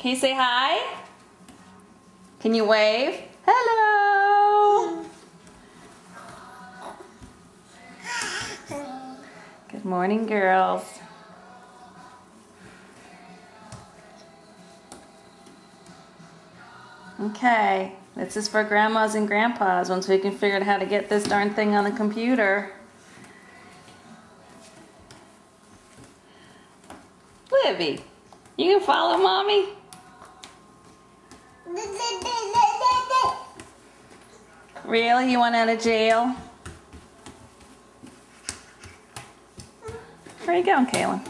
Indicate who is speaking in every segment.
Speaker 1: Can you say hi? Can you wave? Hello! Good morning, girls. Okay, this is for grandmas and grandpas once we can figure out how to get this darn thing on the computer. Livy, you can follow mommy? Really? You want out of jail? Where are you going, Kaylin?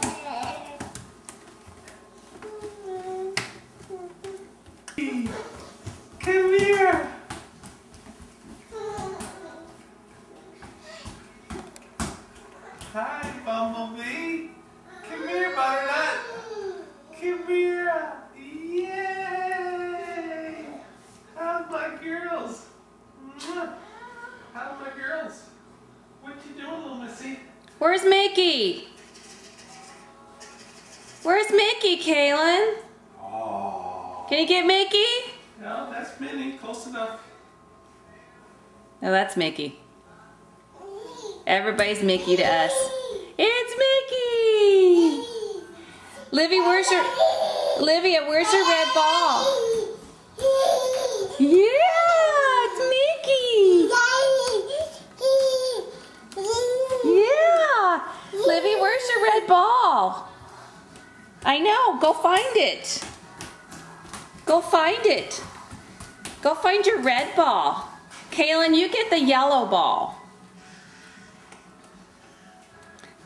Speaker 2: Come here. Hi, Bumblebee. Come here, Butternut. Come here. Yay! How's my girls? How's my girls? What you doing, little missy?
Speaker 1: Where's Mickey? Where's Mickey, Kaylin?
Speaker 2: Oh.
Speaker 1: Can you get Mickey?
Speaker 2: No, that's Minnie. Close enough.
Speaker 1: No, that's Mickey. Everybody's Mickey to us. It's Mickey! Livy, where's your red ball? Yeah, it's Mickey! Yeah! Livy, where's your red ball? I know, go find it. Go find it. Go find your red ball. Kaylin, you get the yellow ball.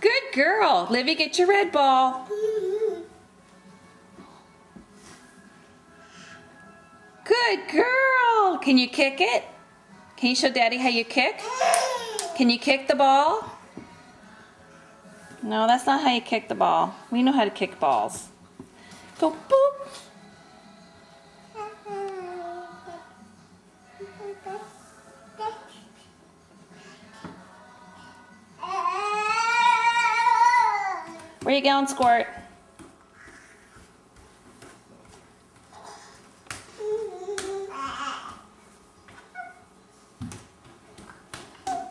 Speaker 1: Good girl. Livy, get your red ball. Good girl. Can you kick it? Can you show Daddy how you kick? Can you kick the ball? No, that's not how you kick the ball. We know how to kick balls. Go boop. Where you going, Squirt?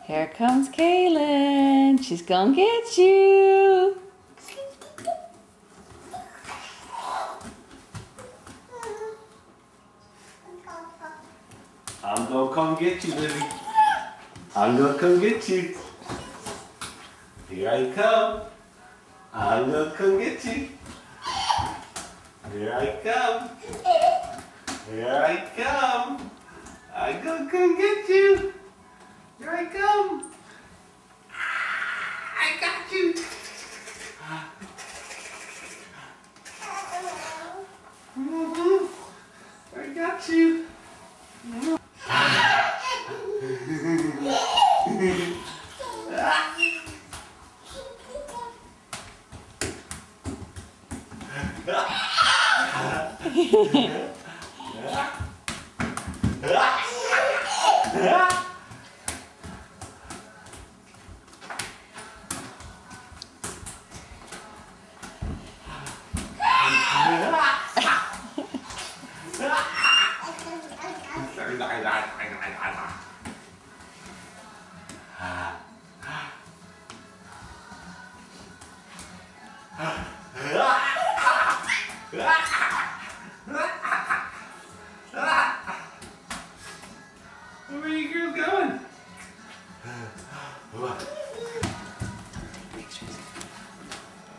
Speaker 1: Here comes Kaylin. She's gonna get you.
Speaker 2: I'm gonna come get you, Livy. I'm gonna come get you. Here I come. I'm gonna come get you. Here I come. Here I come. I'm gonna come get you. Here I come. I got you. I got you. Where are you girls going?